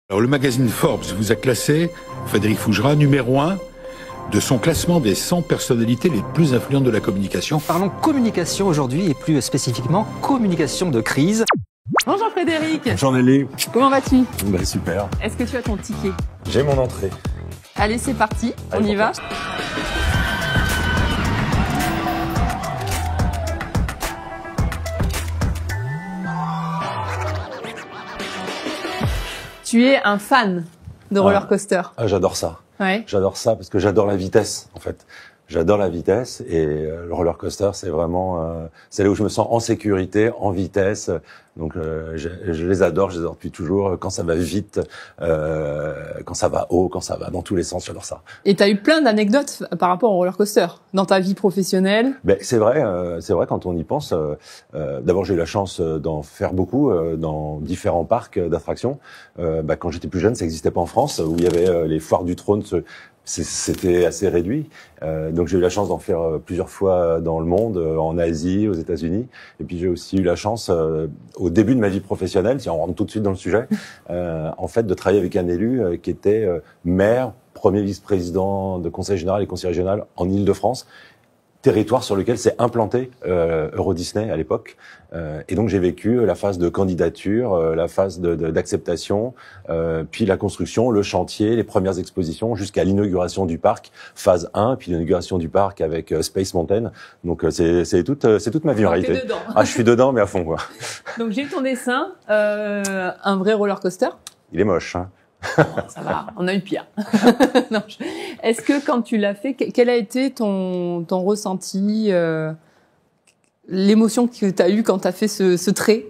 Alors, le magazine Forbes vous a classé, Frédéric Fougera, numéro 1 de son classement des 100 personnalités les plus influentes de la communication. Parlons communication aujourd'hui et plus spécifiquement communication de crise. Bonjour Frédéric. Bonjour Nelly. Comment vas-tu? Super. Est-ce que tu as ton ticket? J'ai mon entrée. Allez, c'est parti, on y va. Tu es un fan de roller coaster. Ah, j'adore ça. Ouais. J'adore ça parce que j'adore la vitesse, en fait. J'adore la vitesse et le roller coaster, c'est vraiment, c'est là où je me sens en sécurité, en vitesse. Donc, je les adore depuis toujours. Quand ça va vite, quand ça va haut, quand ça va dans tous les sens, j'adore ça. Et tu as eu plein d'anecdotes par rapport au roller coaster dans ta vie professionnelle. Ben, c'est vrai quand on y pense. D'abord, j'ai eu la chance d'en faire beaucoup dans différents parcs d'attractions. Quand j'étais plus jeune, ça n'existait pas en France, où il y avait les foires du trône. C'était assez réduit. Donc j'ai eu la chance d'en faire plusieurs fois dans le monde, en Asie, aux États-Unis. Et puis j'ai aussi eu la chance, au début de ma vie professionnelle, si on rentre tout de suite dans le sujet, en fait, de travailler avec un élu qui était maire, premier vice-président de conseil général et conseiller régional en Île-de-France, territoire sur lequel s'est implanté Euro Disney à l'époque. Et donc j'ai vécu la phase de candidature, la phase d'acceptation, puis la construction, le chantier, les premières expositions, jusqu'à l'inauguration du parc, phase 1, puis l'inauguration du parc avec Space Mountain. Donc c'est toute ma vie en réalité. Dedans. Ah, je suis dedans, mais à fond, quoi. Donc j'ai eu ton dessin, un vrai roller coaster. Il est moche, hein. Ça va, on a eu pire. Non, est-ce que quand tu l'as fait, quel a été ton ressenti, l'émotion que tu as eue quand tu as fait ce trait?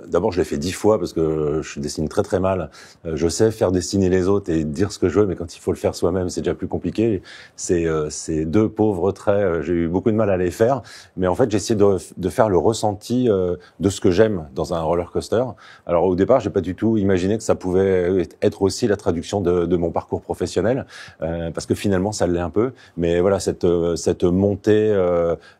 D'abord, je l'ai fait 10 fois parce que je dessine très très mal. Je sais faire dessiner les autres et dire ce que je veux, mais quand il faut le faire soi-même, c'est déjà plus compliqué. C'est deux pauvres traits. J'ai eu beaucoup de mal à les faire, mais en fait, j'ai essayé de faire le ressenti de ce que j'aime dans un roller coaster. Alors au départ, j'ai pas du tout imaginé que ça pouvait être aussi la traduction de mon parcours professionnel, parce que finalement, ça l'est un peu. Mais voilà, cette montée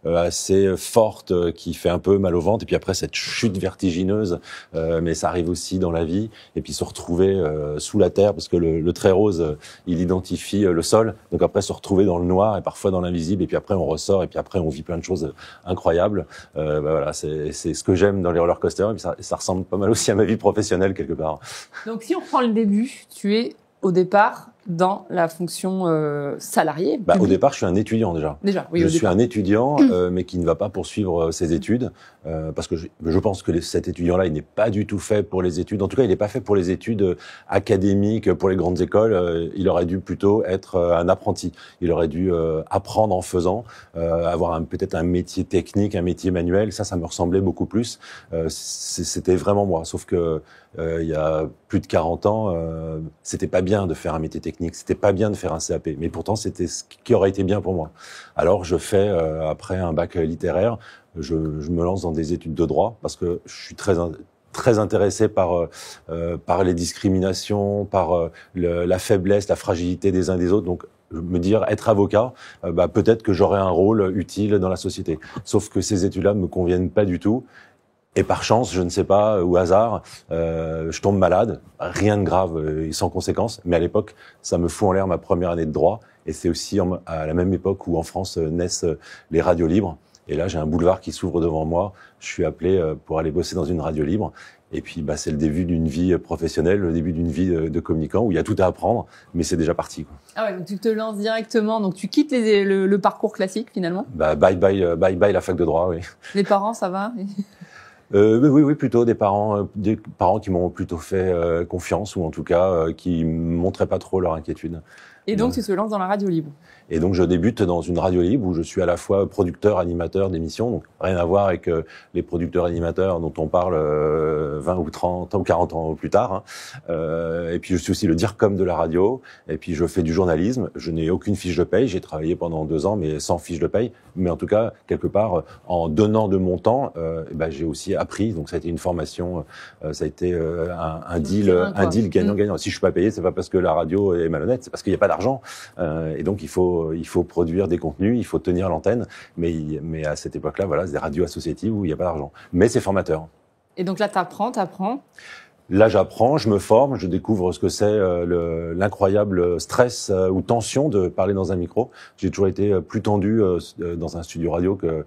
assez forte qui fait un peu mal au ventre, et puis après cette chute vertigineuse, mais ça arrive aussi dans la vie, et puis se retrouver sous la terre, parce que le trait rose, il identifie le sol, donc après se retrouver dans le noir, et parfois dans l'invisible, et puis après on ressort, et puis après on vit plein de choses incroyables. Voilà, c'est ce que j'aime dans les roller coasters, et puis ça ressemble pas mal aussi à ma vie professionnelle quelque part. Donc si on prend le début, tu es au départ dans la fonction salariée. Au départ, je suis un étudiant déjà. Oui, je suis un étudiant, mais qui ne va pas poursuivre ses études, parce que je pense que cet étudiant-là, il n'est pas du tout fait pour les études. En tout cas, il n'est pas fait pour les études académiques, pour les grandes écoles. Il aurait dû plutôt être un apprenti. Il aurait dû apprendre en faisant, avoir peut-être un métier technique, un métier manuel. Ça me ressemblait beaucoup plus. C'était vraiment moi. Sauf que il y a plus de 40 ans, c'était pas bien de faire un métier technique, c'était pas bien de faire un CAP, mais pourtant c'était ce qui aurait été bien pour moi. Alors je fais, après un bac littéraire, je me lance dans des études de droit, parce que je suis très intéressé par les discriminations, par la faiblesse, la fragilité des uns des autres. Donc me dire être avocat, peut-être que j'aurai un rôle utile dans la société. Sauf que ces études-là me conviennent pas du tout. Et par chance, je ne sais pas, au hasard, je tombe malade, rien de grave et sans conséquence. Mais à l'époque, ça me fout en l'air ma première année de droit. Et c'est aussi à la même époque où en France naissent les radios libres. Et là, j'ai un boulevard qui s'ouvre devant moi. Je suis appelé pour aller bosser dans une radio libre. Et puis, c'est le début d'une vie professionnelle, le début d'une vie de communicant où il y a tout à apprendre, mais c'est déjà parti, quoi. Ah ouais, donc tu te lances directement, donc tu quittes le parcours classique finalement. Bye bye la fac de droit, oui. Les parents, ça va? Oui, plutôt des parents qui m'ont plutôt fait confiance, ou en tout cas qui montraient pas trop leur inquiétude. Et donc tu te lances dans la radio libre. Et donc je débute dans une radio libre où je suis à la fois producteur, animateur d'émissions, donc rien à voir avec les producteurs animateurs dont on parle 20 ou 30 ou 40 ans plus tard. Et puis je suis aussi le DIRCOM de la radio, et puis je fais du journalisme. Je n'ai aucune fiche de paye, j'ai travaillé pendant 2 ans mais sans fiche de paye. Mais en tout cas, quelque part, en donnant de mon temps, j'ai aussi appris. Donc ça a été une formation, ça a été un deal gagnant-gagnant. Si je suis pas payé, c'est pas parce que la radio est malhonnête, c'est parce qu'il n'y a pas d'argent. Et donc il faut produire des contenus, il faut tenir l'antenne. Mais à cette époque-là, voilà, c'est des radios associatives où il n'y a pas d'argent. Mais c'est formateur. Et donc là, t'apprends. Là, j'apprends, je me forme, je découvre ce que c'est l'incroyable stress ou tension de parler dans un micro. J'ai toujours été plus tendu dans un studio radio que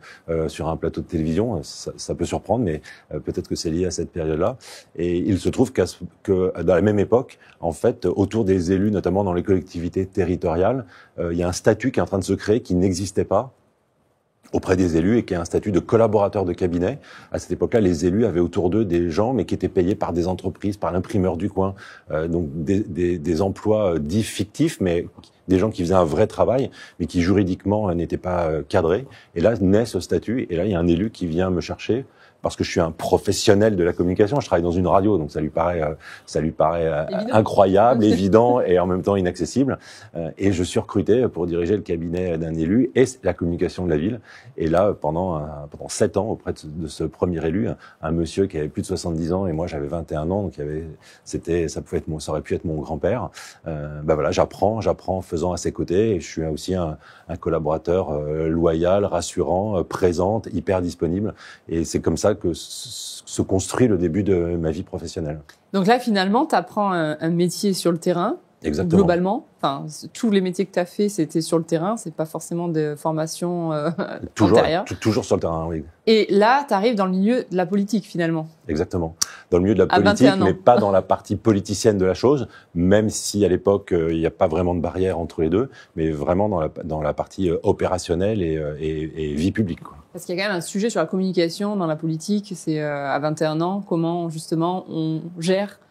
sur un plateau de télévision. Ça peut surprendre, mais peut-être que c'est lié à cette période-là. Et il se trouve que dans la même époque, en fait, autour des élus, notamment dans les collectivités territoriales, il y a un statut qui est en train de se créer qui n'existait pas auprès des élus et qui est un statut de collaborateur de cabinet. À cette époque-là, les élus avaient autour d'eux des gens, mais qui étaient payés par des entreprises, par l'imprimeur du coin, donc des emplois dits fictifs, mais des gens qui faisaient un vrai travail, mais qui juridiquement n'étaient pas cadrés. Et là naît ce statut, et là il y a un élu qui vient me chercher, parce que je suis un professionnel de la communication, je travaille dans une radio, donc ça lui paraît incroyable, évident et en même temps inaccessible. Et je suis recruté pour diriger le cabinet d'un élu et la communication de la ville. Et là, pendant 7 ans, auprès de ce premier élu, un monsieur qui avait plus de 70 ans et moi j'avais 21 ans, donc ça aurait pu être mon grand-père. Voilà, j'apprends en faisant à ses côtés, et je suis aussi un collaborateur loyal, rassurant, présent, hyper disponible. Et c'est comme ça que se construit le début de ma vie professionnelle. Donc là, finalement, tu apprends un métier sur le terrain. Exactement. Globalement, enfin, tous les métiers que tu as fait, c'était sur le terrain, c'est pas forcément de formation antérieure. Toujours sur le terrain, oui. Et là, tu arrives dans le milieu de la politique, finalement. Exactement. Dans le milieu de la politique, mais pas dans la partie politicienne de la chose, même si à l'époque, il n'y a pas vraiment de barrière entre les deux, mais vraiment dans la partie opérationnelle et vie publique, quoi. Parce qu'il y a quand même un sujet sur la communication dans la politique, c'est à 21 ans, comment justement on gère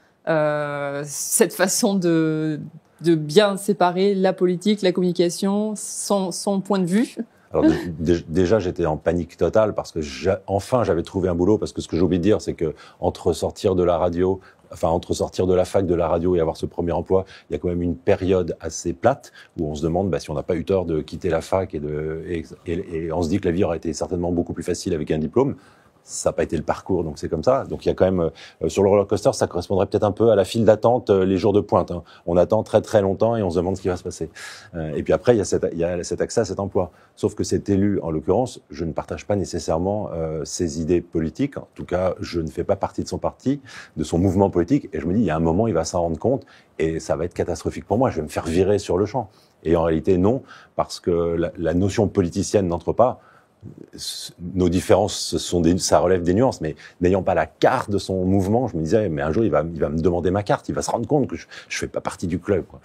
cette façon de bien séparer la politique, la communication, son point de vue. Alors déjà, j'étais en panique totale parce que enfin j'avais trouvé un boulot, parce que ce que j'ai oublié de dire, c'est que entre sortir de la fac de la radio et avoir ce premier emploi, il y a quand même une période assez plate où on se demande si on n'a pas eu tort de quitter la fac et on se dit que la vie aurait été certainement beaucoup plus facile avec un diplôme. Ça n'a pas été le parcours, donc c'est comme ça. Donc il y a quand même, sur le roller coaster, ça correspondrait peut-être un peu à la file d'attente les jours de pointe, hein. On attend très très longtemps et on se demande ce qui va se passer. Et puis après, il y a cet accès à cet emploi. Sauf que cet élu, en l'occurrence, je ne partage pas nécessairement ses idées politiques. En tout cas, je ne fais pas partie de son parti, de son mouvement politique. Et je me dis, il y a un moment, il va s'en rendre compte et ça va être catastrophique pour moi. Je vais me faire virer sur le champ. Et en réalité, non, parce que la notion politicienne n'entre pas. Nos différences, ça relève des nuances, mais n'ayant pas la carte de son mouvement, je me disais, mais un jour, il va me demander ma carte, il va se rendre compte que je fais pas partie du club, quoi.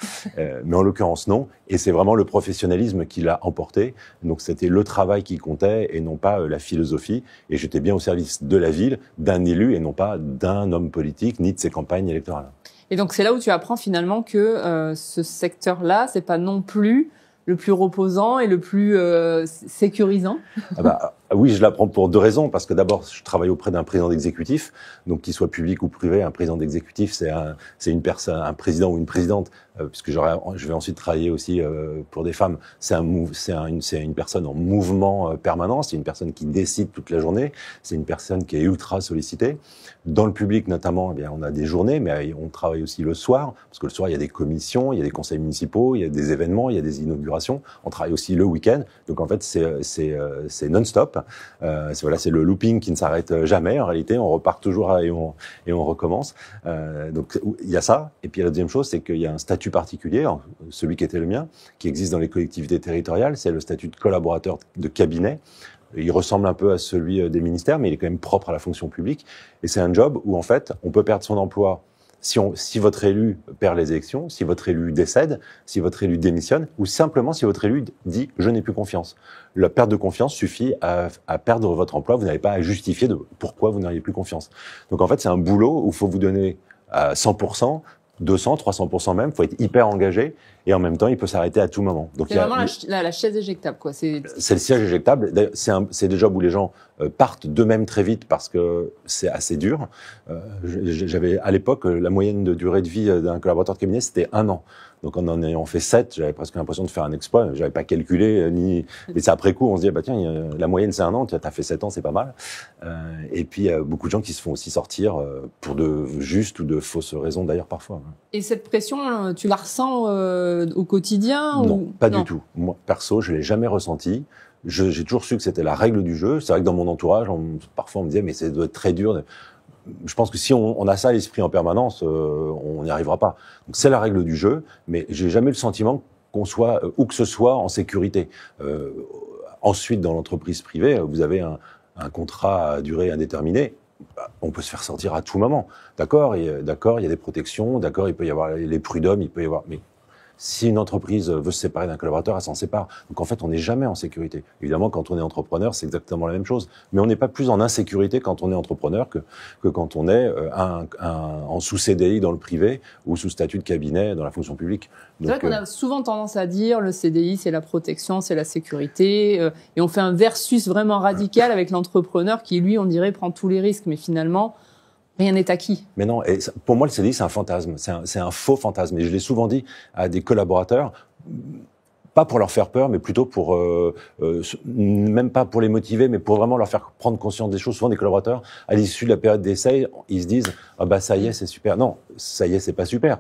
Mais en l'occurrence, non. Et c'est vraiment le professionnalisme qui l'a emporté. Donc, c'était le travail qui comptait et non pas la philosophie. Et j'étais bien au service de la ville, d'un élu et non pas d'un homme politique, ni de ses campagnes électorales. Et donc, c'est là où tu apprends finalement que ce secteur-là, c'est pas non plus le plus reposant et le plus sécurisant. Oui, je l'apprends pour 2 raisons. Parce que d'abord, je travaille auprès d'un président d'exécutif, donc qu'il soit public ou privé. Un président d'exécutif, c'est une personne, un président ou une présidente, puisque je vais ensuite travailler aussi pour des femmes. C'est une personne en mouvement permanent. C'est une personne qui décide toute la journée. C'est une personne qui est ultra sollicitée. Dans le public, notamment, on a des journées, mais on travaille aussi le soir, parce que le soir, il y a des commissions, il y a des conseils municipaux, il y a des événements, il y a des inaugurations. On travaille aussi le week-end. Donc en fait, c'est non-stop. C'est le looping qui ne s'arrête jamais. En réalité, on repart toujours et on recommence. Donc il y a ça. Et puis la deuxième chose, c'est qu'il y a un statut particulier, celui qui était le mien, qui existe dans les collectivités territoriales. C'est le statut de collaborateur de cabinet. Il ressemble un peu à celui des ministères, mais il est quand même propre à la fonction publique. Et c'est un job où en fait, on peut perdre son emploi si votre élu perd les élections, si votre élu décède, si votre élu démissionne, ou simplement si votre élu dit « je n'ai plus confiance ». La perte de confiance suffit à perdre votre emploi, vous n'avez pas à justifier de pourquoi vous n'auriez plus confiance. Donc en fait, c'est un boulot où il faut vous donner 100%, 200, 300% même, il faut être hyper engagé, et en même temps, il peut s'arrêter à tout moment. Donc c'est vraiment la chaise éjectable, quoi. C'est le siège éjectable. C'est des jobs où les gens partent d'eux-mêmes très vite parce que c'est assez dur. J'avais à l'époque la moyenne de durée de vie d'un collaborateur de cabinet, c'était 1 an. Donc en ayant fait 7, j'avais presque l'impression de faire un exploit. J'avais pas calculé ni. Et c'est après coup, on se dit tiens, la moyenne c'est 1 an. Tu as fait 7 ans, c'est pas mal. Et puis il y a beaucoup de gens qui se font aussi sortir pour de justes ou de fausses raisons d'ailleurs parfois. Et cette pression, tu la ressens au quotidien Non, ou... pas du tout. Moi, perso, je l'ai jamais ressenti. J'ai toujours su que c'était la règle du jeu. C'est vrai que dans mon entourage, parfois on me disait mais ça doit être très dur. je pense que si on a ça à l'esprit en permanence, on n'y arrivera pas. Donc c'est la règle du jeu, mais j'ai jamais le sentiment qu'on soit, où que ce soit, en sécurité. Ensuite, dans l'entreprise privée, vous avez un contrat à durée indéterminée. On peut se faire sortir à tout moment. D'accord, il y a des protections, d'accord, il peut y avoir les prud'hommes, il peut y avoir... Mais si une entreprise veut se séparer d'un collaborateur, elle s'en sépare. Donc en fait, on n'est jamais en sécurité. Évidemment, quand on est entrepreneur, c'est exactement la même chose. Mais on n'est pas plus en insécurité quand on est entrepreneur que quand on est en sous-CDI dans le privé ou sous statut de cabinet dans la fonction publique. C'est vrai qu'on a souvent tendance à dire le CDI, c'est la protection, c'est la sécurité. Et on fait un versus vraiment radical avec l'entrepreneur qui, lui, on dirait, prend tous les risques. Mais finalement... rien n'est acquis. Mais non, et pour moi, le CDI, c'est un fantasme. C'est un faux fantasme. Et je l'ai souvent dit à des collaborateurs, pas pour leur faire peur, mais plutôt pour, même pas pour les motiver, mais pour vraiment leur faire prendre conscience des choses. Souvent, des collaborateurs, à l'issue de la période d'essai, ils se disent, ah bah, ça y est, c'est super. Non, ça y est, c'est pas super.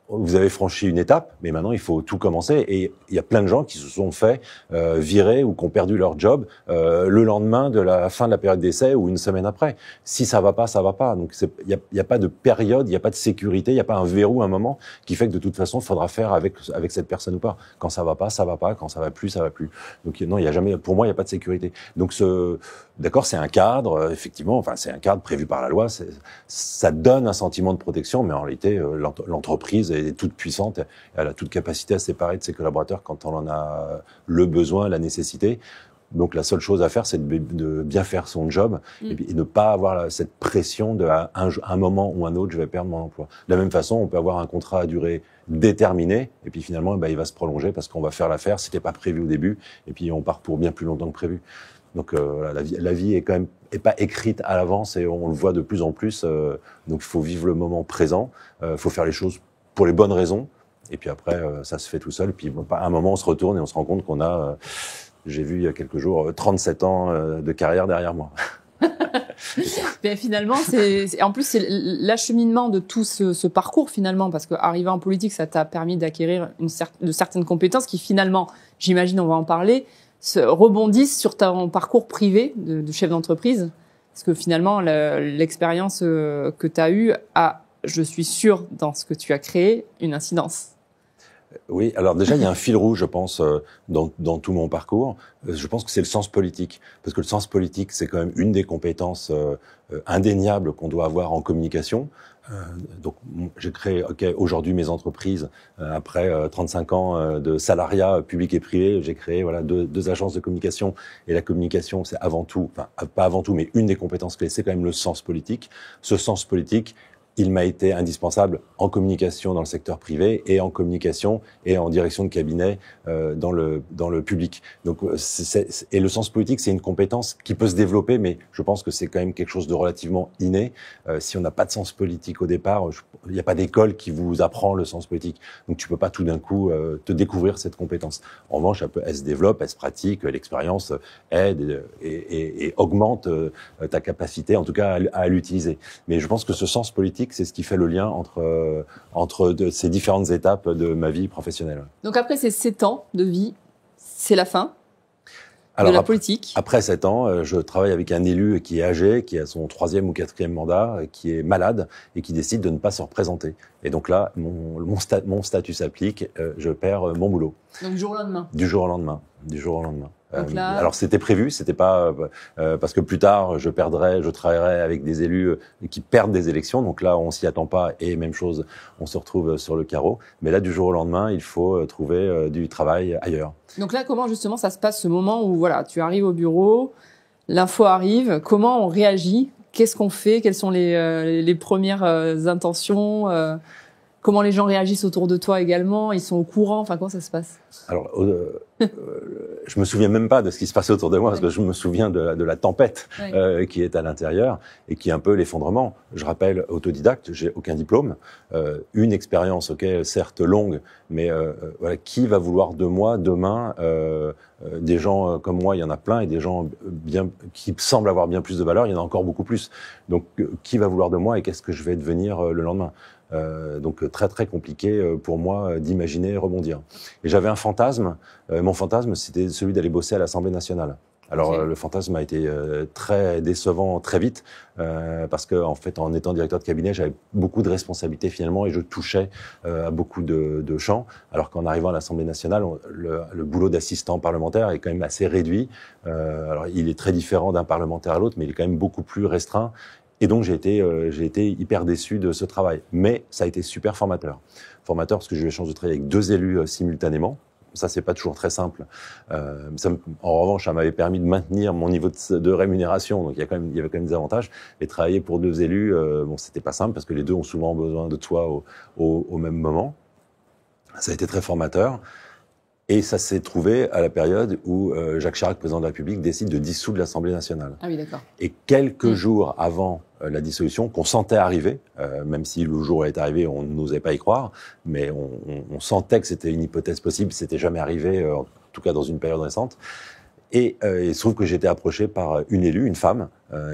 Vous avez franchi une étape, mais maintenant il faut tout commencer. Et il y a plein de gens qui se sont fait virer ou qui ont perdu leur job le lendemain de la fin de la période d'essai ou une semaine après. Si ça va pas, ça va pas. Donc il y a pas de période, il y a pas de sécurité, il y a pas un verrou, un moment qui fait que de toute façon il faudra faire avec cette personne ou pas. Quand ça va pas, ça va pas. Quand ça va plus, ça va plus. Donc non, il y a jamais. Pour moi, il y a pas de sécurité. Donc d'accord, c'est un cadre, effectivement. Enfin, c'est un cadre prévu par la loi. Ça donne un sentiment de protection, mais en réalité, l'entreprise est toute puissante, elle a toute capacité à se séparer de ses collaborateurs quand on en a le besoin, la nécessité. Donc la seule chose à faire, c'est de bien faire son job et ne pas avoir cette pression de à un moment ou un autre, je vais perdre mon emploi. De la même façon, on peut avoir un contrat à durée déterminée et puis finalement, il va se prolonger parce qu'on va faire l'affaire, c'était pas prévu au début et puis on part pour bien plus longtemps que prévu. Donc la vie est quand même pas écrite à l'avance et on le voit de plus en plus. Donc il faut vivre le moment présent, faut faire les choses pour les bonnes raisons. Et puis après, ça se fait tout seul. Puis à un moment, on se retourne et on se rend compte qu'on a, j'ai vu il y a quelques jours, 37 ans de carrière derrière moi. Mais finalement, en plus, c'est l'acheminement de tout ce parcours finalement, parce qu'arriver en politique, ça t'a permis d'acquérir de certaines compétences qui finalement, j'imagine, on va en parler, rebondissent sur ton parcours privé de chef d'entreprise. Parce que finalement, l'expérience que tu as eue a, je suis sûre, dans ce que tu as créé, une incidence. Oui, alors déjà, il y a un fil rouge, je pense, dans tout mon parcours. Je pense que c'est le sens politique. Parce que le sens politique, c'est quand même une des compétences indéniables qu'on doit avoir en communication. Donc, j'ai créé aujourd'hui mes entreprises. Après 35 ans de salariat public et privé, j'ai créé deux agences de communication. Et la communication, c'est avant tout, enfin pas avant tout, mais une des compétences clés, c'est quand même le sens politique. Ce sens politique, il m'a été indispensable en communication dans le secteur privé et en communication et en direction de cabinet dans le public. Donc, et le sens politique, c'est une compétence qui peut se développer, mais je pense que c'est quand même quelque chose de relativement inné. Si on n'a pas de sens politique au départ, il n'y a pas d'école qui vous apprend le sens politique. Donc, tu peux pas tout d'un coup te découvrir cette compétence. En revanche, elle se développe, elle se pratique, l'expérience aide et augmente ta capacité, en tout cas, à l'utiliser. Mais je pense que ce sens politique, c'est ce qui fait le lien entre ces différentes étapes de ma vie professionnelle. Donc après ces 7 ans de vie, c'est la fin de la politique. Après 7 ans, je travaille avec un élu qui est âgé, qui a son 3e ou 4e mandat, qui est malade et qui décide de ne pas se représenter. Et donc là, mon statut s'applique, je perds mon boulot. Donc du jour au lendemain. Du jour au lendemain. Du jour au lendemain. Là... Alors c'était prévu, c'était pas parce que plus tard je travaillerai avec des élus qui perdent des élections, donc là on s'y attend pas et même chose, on se retrouve sur le carreau. Mais là du jour au lendemain, il faut trouver du travail ailleurs. Donc là comment justement ça se passe ce moment où voilà, tu arrives au bureau, l'info arrive, comment on réagit, qu'est-ce qu'on fait, quelles sont les premières intentions comment les gens réagissent autour de toi également, ils sont au courant, enfin comment ça se passe? Alors, je me souviens même pas de ce qui se passait autour de moi, parce que je me souviens de la tempête qui est à l'intérieur et qui est un peu l'effondrement. Je rappelle, autodidacte, j'ai aucun diplôme, une expérience, certes longue, mais voilà, qui va vouloir de moi demain des gens comme moi, il y en a plein, et des gens qui semblent avoir bien plus de valeur, il y en a encore beaucoup plus. Donc, qui va vouloir de moi et qu'est-ce que je vais devenir le lendemain? Donc très très compliqué pour moi d'imaginer rebondir. Et j'avais un fantasme. Mon fantasme, c'était celui d'aller bosser à l'Assemblée nationale. Alors, Ok. le fantasme a été très décevant très vite, parce que en fait, en étant directeur de cabinet, j'avais beaucoup de responsabilités finalement et je touchais à beaucoup de champs. Alors qu'en arrivant à l'Assemblée nationale, le boulot d'assistant parlementaire est quand même assez réduit. Alors, il est très différent d'un parlementaire à l'autre, mais il est quand même beaucoup plus restreint. Et donc, j'ai été hyper déçu de ce travail. Mais ça a été super formateur. Formateur parce que j'ai eu la chance de travailler avec 2 élus simultanément. Ça, c'est pas toujours très simple. En revanche, ça m'avait permis de maintenir mon niveau de rémunération. Donc, il y avait quand même des avantages. Et travailler pour 2 élus, bon, c'était pas simple parce que les 2 ont souvent besoin de toi au même moment. Ça a été très formateur. Et ça s'est trouvé à la période où Jacques Chirac, président de la République, décide de dissoudre l'Assemblée nationale. Ah oui, d'accord. Et quelques jours avant la dissolution, qu'on sentait arriver, même si le jour où elle est arrivée, on n'osait pas y croire, mais on sentait que c'était une hypothèse possible, c'était jamais arrivé, en tout cas dans une période récente. Et il se trouve que j'ai été approché par une élue, une femme,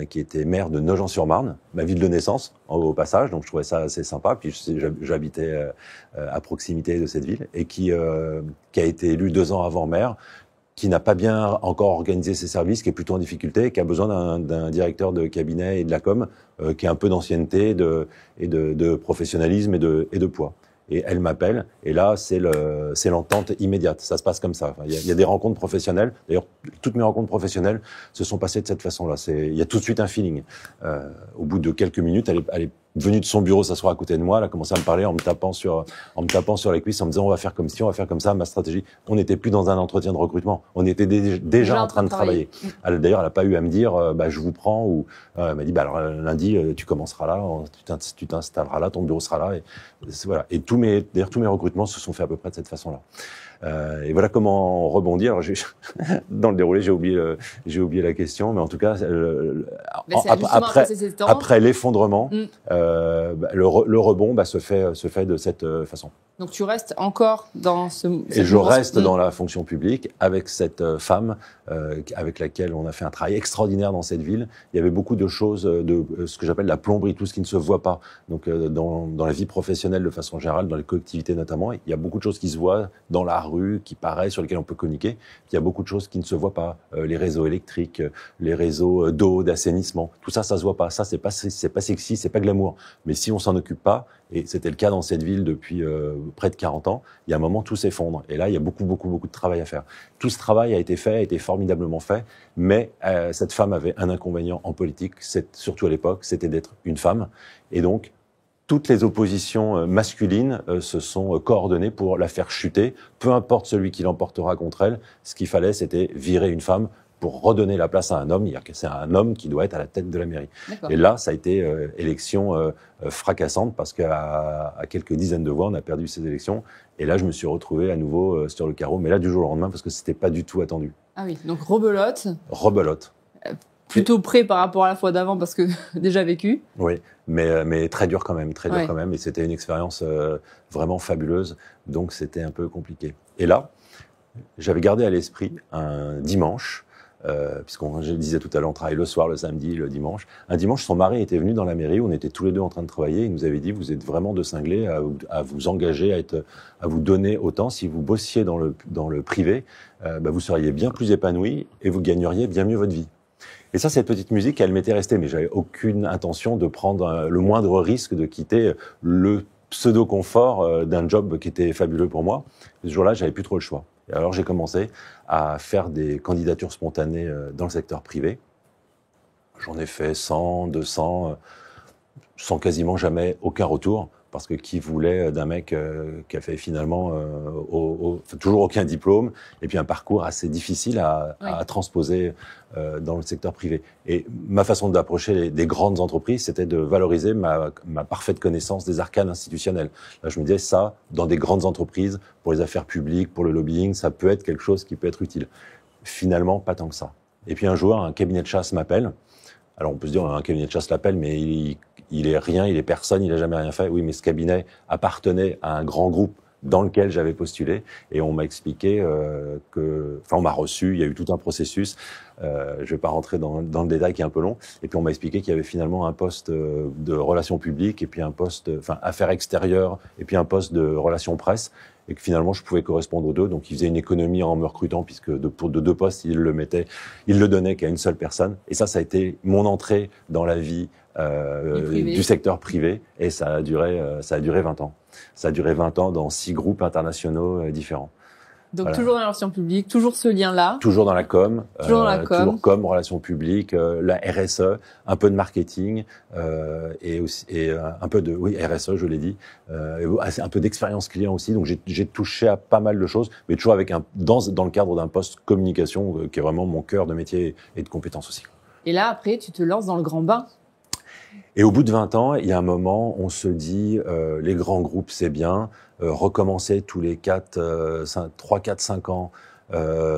qui était maire de Nogent-sur-Marne, ma ville de naissance, au passage, donc je trouvais ça assez sympa. Puis j'habitais à proximité de cette ville, et qui a été élue 2 ans avant maire, qui n'a pas bien encore organisé ses services, qui est plutôt en difficulté, qui a besoin d'un directeur de cabinet et de la com, qui a un peu d'ancienneté et de professionnalisme et de poids. Et elle m'appelle, et là, c'est l'entente immédiate. Ça se passe comme ça. Il y a des rencontres professionnelles. D'ailleurs, toutes mes rencontres professionnelles se sont passées de cette façon-là. Il y a tout de suite un feeling. Au bout de quelques minutes, elle est venue de son bureau s'asseoir à côté de moi. Elle a commencé à me parler en me tapant sur les cuisses, en me disant on va faire comme ci, on va faire comme ça, ma stratégie. On n'était plus dans un entretien de recrutement. On était déjà en train de travailler. D'ailleurs, elle n'a pas eu à me dire je vous prends, ou elle m'a dit alors lundi tu commenceras là, tu t'installeras là, ton bureau sera là. Et voilà. Et tous mes recrutements se sont faits à peu près de cette façon-là. Et voilà comment rebondir. Alors, dans le déroulé, j'ai oublié la question, mais en tout cas, après l'effondrement, le rebond se fait de cette façon. Donc tu restes encore dans Et je reste dans la fonction publique avec cette femme avec laquelle on a fait un travail extraordinaire dans cette ville. Il y avait beaucoup de choses, de ce que j'appelle la plomberie, tout ce qui ne se voit pas. Donc dans la vie professionnelle de façon générale, dans les collectivités notamment, il y a beaucoup de choses qui se voient dans la rue, qui paraissent, sur lesquelles on peut communiquer. Il y a beaucoup de choses qui ne se voient pas. Les réseaux électriques, les réseaux d'eau, d'assainissement, tout ça, ça se voit pas. Ça, c'est pas sexy, c'est pas glamour. Mais si on s'en occupe pas, et c'était le cas dans cette ville depuis près de 40 ans, il y a un moment, tout s'effondre. Et là, il y a beaucoup de travail à faire. Tout ce travail a été formidablement fait, mais cette femme avait un inconvénient en politique, surtout à l'époque, c'était d'être une femme. Et donc, toutes les oppositions masculines se sont coordonnées pour la faire chuter, peu importe celui qui l'emportera contre elle. Ce qu'il fallait, c'était virer une femme pour redonner la place à un homme. C'est un homme qui doit être à la tête de la mairie. Et là, ça a été élection fracassante, parce qu'à quelques dizaines de voix, on a perdu ces élections. Et là, je me suis retrouvé à nouveau sur le carreau, mais là, du jour au lendemain, parce que c'était pas du tout attendu. Ah oui, donc rebelote. Rebelote. Plutôt prêt par rapport à la fois d'avant, parce que déjà vécu. Oui, mais très dur quand même, quand même. Et c'était une expérience vraiment fabuleuse, donc c'était un peu compliqué. Et là, j'avais gardé à l'esprit un dimanche, puisqu'on, je le disais tout à l'heure, on travaille le soir, le samedi, le dimanche. Un dimanche, son mari était venu dans la mairie, on était tous les deux en train de travailler, il nous avait dit, vous êtes vraiment 2 cinglés à vous engager, à vous donner autant. Si vous bossiez dans le privé, vous seriez bien plus épanoui et vous gagneriez bien mieux votre vie. Et ça, cette petite musique, elle m'était restée, mais j'avais aucune intention de prendre le moindre risque de quitter le pseudo-confort d'un job qui était fabuleux pour moi. Ce jour-là, j'avais plus trop le choix. Et alors, j'ai commencé à faire des candidatures spontanées dans le secteur privé. J'en ai fait 100, 200, sans quasiment jamais aucun retour. Parce que qui voulait d'un mec qui a fait finalement toujours aucun diplôme, et puis un parcours assez difficile à transposer dans le secteur privé. Et ma façon d'approcher des grandes entreprises, c'était de valoriser ma parfaite connaissance des arcanes institutionnelles. Là, je me disais, ça, dans des grandes entreprises, pour les affaires publiques, pour le lobbying, ça peut être quelque chose qui peut être utile. Finalement, pas tant que ça. Et puis un jour, un cabinet de chasse m'appelle. Alors on peut se dire, un cabinet de chasse l'appelle, mais il est rien, il est personne, il a jamais rien fait. Oui, mais ce cabinet appartenait à un grand groupe dans lequel j'avais postulé, et on m'a expliqué on m'a reçu, il y a eu tout un processus. Je vais pas rentrer dans le détail qui est un peu long. Et puis on m'a expliqué qu'il y avait finalement un poste de relations publiques, et puis un poste, affaires extérieures, et puis un poste de relations presse. et que finalement je pouvais correspondre aux deux. Donc il faisait une économie en me recrutant puisque de 2 postes il le donnait qu'à une seule personne. Et ça a été mon entrée dans la vie du secteur privé, et ça a duré 20 ans. Ça a duré 20 ans dans 6 groupes internationaux différents. Donc voilà. Toujours dans l'action publique, toujours ce lien-là. Toujours dans la com. Toujours com, relations publiques, la RSE, un peu de marketing et un peu de RSE, je l'ai dit, un peu d'expérience client aussi. Donc j'ai touché à pas mal de choses, mais toujours avec dans le cadre d'un poste communication qui est vraiment mon cœur de métier et de compétences aussi. Et là après, tu te lances dans le grand bain. Et au bout de 20 ans, il y a un moment, on se dit, les grands groupes, c'est bien, recommencer tous les 3, 4, 5 ans,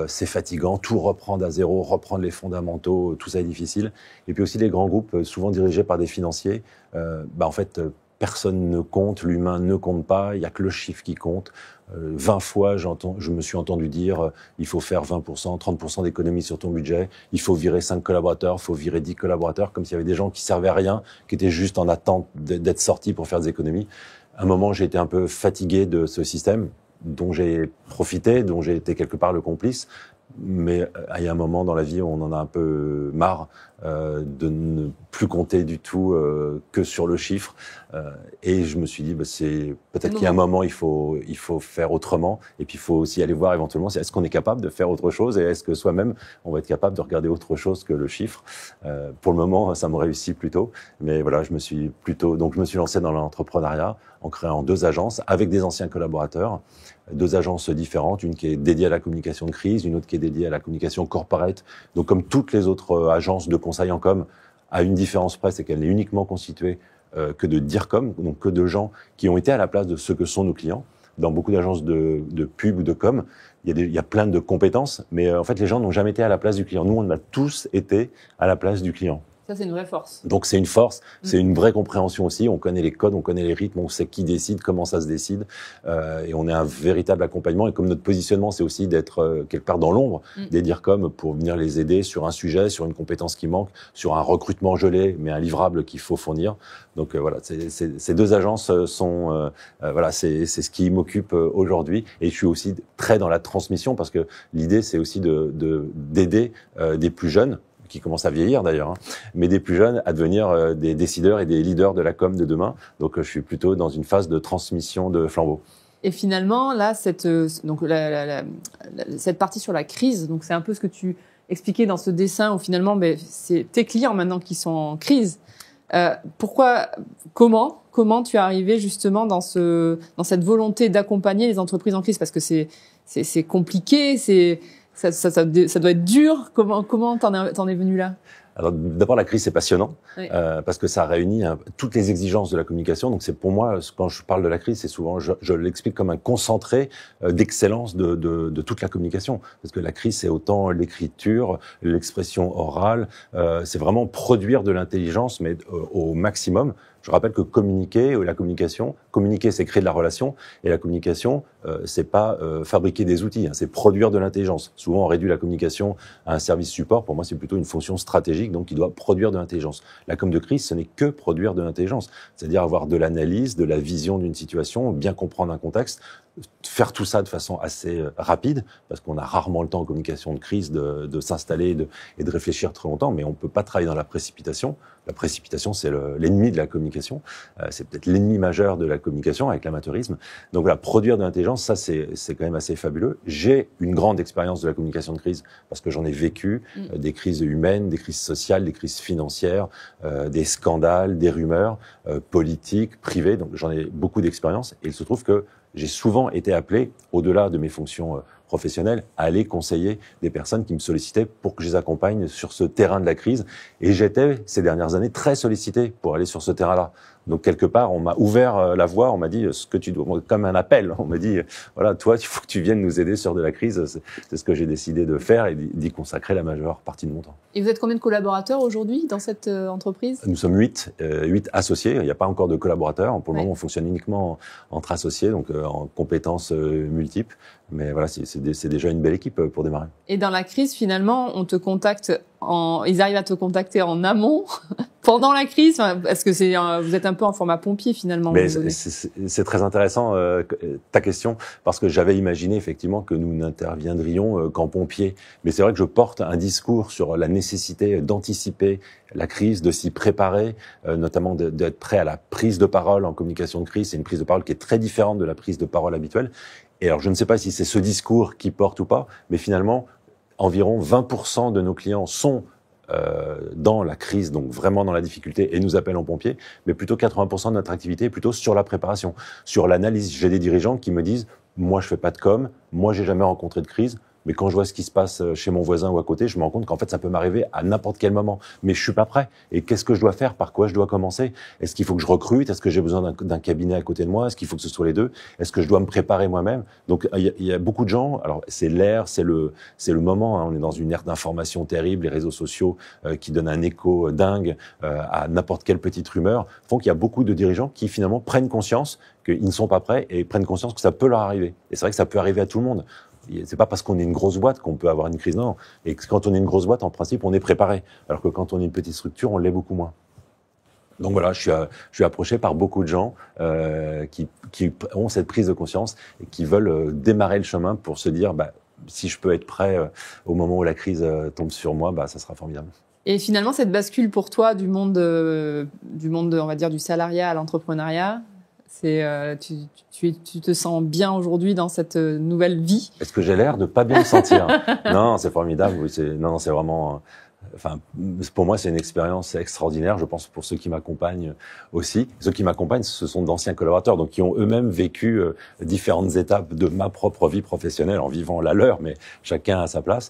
c'est fatigant, tout reprendre à zéro, reprendre les fondamentaux, tout ça est difficile. Et puis aussi les grands groupes, souvent dirigés par des financiers, en fait, personne ne compte, l'humain ne compte pas, il n'y a que le chiffre qui compte. 20 fois, je me suis entendu dire il faut faire 20%, 30% d'économie sur ton budget, il faut virer 5 collaborateurs, il faut virer 10 collaborateurs, comme s'il y avait des gens qui servaient à rien, qui étaient juste en attente d'être sortis pour faire des économies. À un moment, j'ai été un peu fatigué de ce système, dont j'ai profité, dont j'ai été quelque part le complice. Mais il y a un moment dans la vie où on en a un peu marre de ne plus compter du tout que sur le chiffre. Et je me suis dit, c'est peut-être qu'il y a un moment il faut faire autrement. Et puis il faut aussi aller voir éventuellement, est-ce qu'on est capable de faire autre chose, et est-ce que soi-même on va être capable de regarder autre chose que le chiffre. Pour le moment, ça me réussit plutôt. Mais voilà, je me suis lancé dans l'entrepreneuriat en créant 2 agences avec des anciens collaborateurs. 2 agences différentes, une qui est dédiée à la communication de crise, une autre qui est dédiée à la communication corporate. Donc comme toutes les autres agences de conseil en com, à une différence près, c'est qu'elle n'est uniquement constituée que de DIRCOM, donc que de gens qui ont été à la place de ce que sont nos clients. Dans beaucoup d'agences de pub ou de com, il y a plein de compétences, mais en fait les gens n'ont jamais été à la place du client. Nous, on a tous été à la place du client. Ça, c'est une vraie force. Donc c'est une force, c'est une vraie compréhension aussi. On connaît les codes, on connaît les rythmes, on sait qui décide, comment ça se décide, et on est un véritable accompagnement. Et comme notre positionnement, c'est aussi d'être quelque part dans l'ombre des DIRCOM pour venir les aider sur un sujet, sur une compétence qui manque, sur un recrutement gelé, mais un livrable qu'il faut fournir. Donc voilà, ces 2 agences sont c'est ce qui m'occupe aujourd'hui. Et je suis aussi très dans la transmission parce que l'idée, c'est aussi d'aider des plus jeunes, qui commencent à vieillir d'ailleurs, mais des plus jeunes à devenir des décideurs et des leaders de la com de demain. Donc je suis plutôt dans une phase de transmission de flambeau. Et finalement, là, cette partie sur la crise, donc c'est un peu ce que tu expliquais dans ce dessin où finalement, c'est tes clients maintenant qui sont en crise. Comment tu es arrivé justement dans cette volonté d'accompagner les entreprises en crise, parce que c'est compliqué, ça doit être dur. Comment t'en es venu là? Alors d'abord, la crise, c'est passionnant, oui. Parce que ça réunit toutes les exigences de la communication. Donc c'est pour moi, quand je parle de la crise, c'est souvent, je l'explique comme un concentré d'excellence de toute la communication. Parce que la crise, c'est autant l'écriture, l'expression orale, c'est vraiment produire de l'intelligence, mais au maximum. Je rappelle que communiquer c'est créer de la relation, et la communication, c'est pas fabriquer des outils, c'est produire de l'intelligence. Souvent, on réduit la communication à un service support. Pour moi, c'est plutôt une fonction stratégique, donc qui doit produire de l'intelligence. La com de crise, ce n'est que produire de l'intelligence, c'est-à-dire avoir de l'analyse, de la vision d'une situation, bien comprendre un contexte, faire tout ça de façon assez rapide, parce qu'on a rarement le temps en communication de crise de s'installer et de réfléchir très longtemps, mais on peut pas travailler dans la précipitation. La précipitation, c'est l'ennemi de la communication. C'est peut-être l'ennemi majeur de la communication avec l'amateurisme. Donc voilà, produire de l'intelligence, ça c'est quand même assez fabuleux. J'ai une grande expérience de la communication de crise parce que j'en ai vécu des crises humaines, des crises sociales, des crises financières, des scandales, des rumeurs politiques, privées. Donc j'en ai beaucoup d'expérience, et il se trouve que j'ai souvent été appelé, au-delà de mes fonctions professionnelles, à aller conseiller des personnes qui me sollicitaient pour que je les accompagne sur ce terrain de la crise. Et j'étais, ces dernières années, très sollicité pour aller sur ce terrain-là. Donc, quelque part, on m'a ouvert la voie, on m'a dit ce que tu dois, comme un appel. On m'a dit, voilà, toi, il faut que tu viennes nous aider sur de la crise. C'est ce que j'ai décidé de faire et d'y consacrer la majeure partie de mon temps. Et vous êtes combien de collaborateurs aujourd'hui dans cette entreprise? Nous sommes 8 associés. Il n'y a pas encore de collaborateurs. Pour le moment, on fonctionne uniquement entre associés, donc en compétences multiples. Mais voilà, c'est déjà une belle équipe pour démarrer. Et dans la crise, finalement, on te contacte ils arrivent à te contacter en amont, pendant la crise? Est-ce que vous êtes un peu en format pompier finalement? Mais c'est très intéressant ta question, parce que j'avais imaginé effectivement que nous n'interviendrions qu'en pompier. Mais c'est vrai que je porte un discours sur la nécessité d'anticiper la crise, de s'y préparer, notamment d'être prêt à la prise de parole en communication de crise. C'est une prise de parole qui est très différente de la prise de parole habituelle. Et alors je ne sais pas si c'est ce discours qui porte ou pas, mais finalement, environ 20% de nos clients sont dans la crise, donc vraiment dans la difficulté, et nous appellent en pompiers, mais plutôt 80% de notre activité est plutôt sur la préparation, sur l'analyse. J'ai des dirigeants qui me disent « moi je fais pas de com, moi j'ai jamais rencontré de crise ». Mais quand je vois ce qui se passe chez mon voisin ou à côté, je me rends compte qu'en fait, ça peut m'arriver à n'importe quel moment. Mais je suis pas prêt. Et qu'est-ce que je dois faire? Par quoi je dois commencer? Est-ce qu'il faut que je recrute? Est-ce que j'ai besoin d'un cabinet à côté de moi? Est-ce qu'il faut que ce soit les deux? Est-ce que je dois me préparer moi-même? Donc, il y a beaucoup de gens. Alors, c'est l'ère, c'est le moment. Hein. On est dans une ère d'information terrible. Les réseaux sociaux qui donnent un écho dingue à n'importe quelle petite rumeur font qu'il y a beaucoup de dirigeants qui finalement prennent conscience qu'ils ne sont pas prêts et prennent conscience que ça peut leur arriver. Et c'est vrai que ça peut arriver à tout le monde. C'est pas parce qu'on est une grosse boîte qu'on peut avoir une crise, non. Et quand on est une grosse boîte, en principe, on est préparé. Alors que quand on est une petite structure, on l'est beaucoup moins. Donc voilà, je suis approché par beaucoup de gens qui ont cette prise de conscience et qui veulent démarrer le chemin pour se dire, si je peux être prêt au moment où la crise tombe sur moi, ça sera formidable. Et finalement, cette bascule pour toi du monde, on va dire, du salariat à l'entrepreneuriat, tu te sens bien aujourd'hui dans cette nouvelle vie? Est-ce que j'ai l'air de pas bien me sentir? Non, c'est formidable. Oui, non, c'est vraiment. Enfin, pour moi, c'est une expérience extraordinaire. Je pense pour ceux qui m'accompagnent aussi. Ceux qui m'accompagnent, ce sont d'anciens collaborateurs, donc qui ont eux-mêmes vécu différentes étapes de ma propre vie professionnelle en vivant la leur, mais chacun à sa place.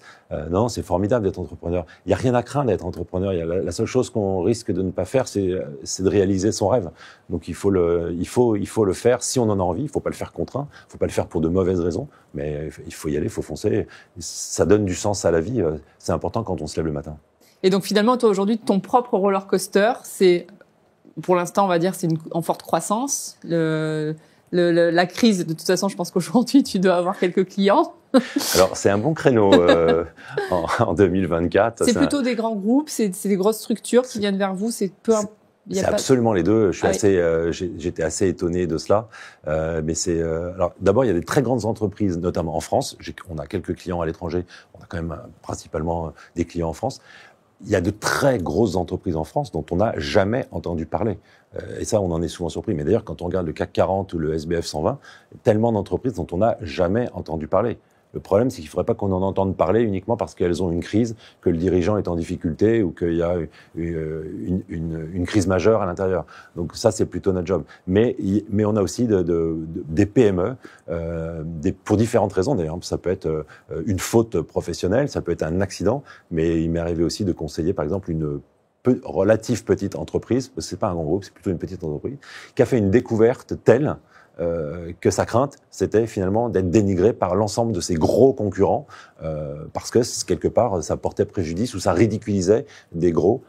Non, c'est formidable d'être entrepreneur. Il y a rien à craindre d'être entrepreneur. La seule chose qu'on risque de ne pas faire, c'est de réaliser son rêve. Donc il faut le faire si on en a envie. Il faut pas le faire contraint. Il faut pas le faire pour de mauvaises raisons. Mais il faut y aller, il faut foncer. Ça donne du sens à la vie. C'est important quand on se lève le matin. Et donc finalement, toi aujourd'hui, ton propre roller coaster, c'est, pour l'instant, on va dire, c'est en forte croissance. La crise, de toute façon, je pense qu'aujourd'hui, tu dois avoir quelques clients. Alors, c'est un bon créneau en 2024. C'est plutôt des grands groupes, c'est des grosses structures qui viennent vers vous. C'est absolument les deux. J'étais assez étonné de cela. Mais alors d'abord, il y a des très grandes entreprises, notamment en France. On a quelques clients à l'étranger. On a quand même principalement des clients en France. Il y a de très grosses entreprises en France dont on n'a jamais entendu parler. Et ça, on en est souvent surpris. Mais d'ailleurs, quand on regarde le CAC 40 ou le SBF 120, tellement d'entreprises dont on n'a jamais entendu parler. Le problème, c'est qu'il ne faudrait pas qu'on en entende parler uniquement parce qu'elles ont une crise, que le dirigeant est en difficulté ou qu'il y a une crise majeure à l'intérieur. Donc ça, c'est plutôt notre job. Mais on a aussi des PME, pour différentes raisons d'ailleurs. Ça peut être une faute professionnelle, ça peut être un accident, mais il m'est arrivé aussi de conseiller, par exemple, une relative petite entreprise, c'est pas un grand groupe, c'est plutôt une petite entreprise, qui a fait une découverte telle que sa crainte, c'était finalement d'être dénigré par l'ensemble de ses gros concurrents, parce que quelque part, ça portait préjudice ou ça ridiculisait des gros,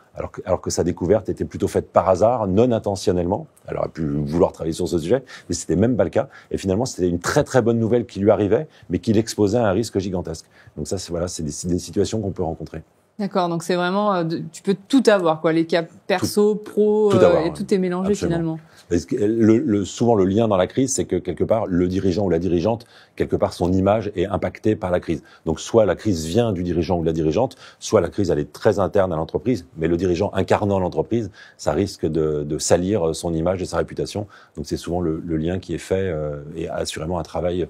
alors que sa découverte était plutôt faite par hasard, non intentionnellement. Elle aurait pu vouloir travailler sur ce sujet, mais c'était même pas le cas. Et finalement, c'était une très très bonne nouvelle qui lui arrivait, mais qui l'exposait à un risque gigantesque. Donc ça, c'est des situations qu'on peut rencontrer. D'accord, donc c'est vraiment, tu peux tout avoir, quoi, les cas perso, pro, et tout est mélangé. Absolument. Finalement. Souvent, le lien dans la crise, c'est que quelque part, le dirigeant ou la dirigeante, quelque part, son image est impactée par la crise. Donc, soit la crise vient du dirigeant ou de la dirigeante, soit la crise, elle est très interne à l'entreprise, mais le dirigeant incarnant l'entreprise, ça risque de salir son image et sa réputation. Donc, c'est souvent le lien qui est fait et assurément un travail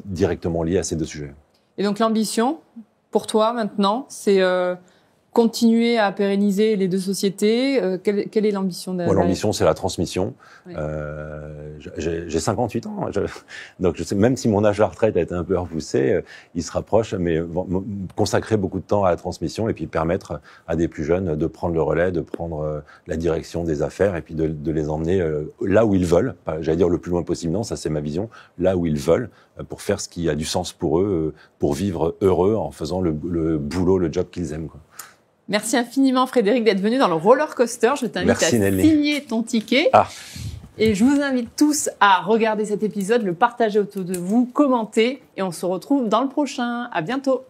directement lié à ces deux sujets. Et donc, l'ambition pour toi, maintenant, c'est continuer à pérenniser les deux sociétés. Quelle est l'ambition derrière? L'ambition, c'est la transmission. Oui. J'ai 58 ans. Donc, je sais, même si mon âge à la retraite a été un peu repoussé, il se rapproche, mais consacrer beaucoup de temps à la transmission et puis permettre à des plus jeunes de prendre le relais, de prendre la direction des affaires et puis de les emmener là où ils veulent. J'allais dire le plus loin possible, non, ça c'est ma vision. Là où ils veulent, pour faire ce qui a du sens pour eux, pour vivre heureux en faisant le boulot, le job qu'ils aiment, quoi. Merci infiniment Frédéric d'être venu dans le roller coaster. Je t'invite à signer ton ticket. Et je vous invite tous à regarder cet épisode, le partager autour de vous, commenter et on se retrouve dans le prochain. À bientôt.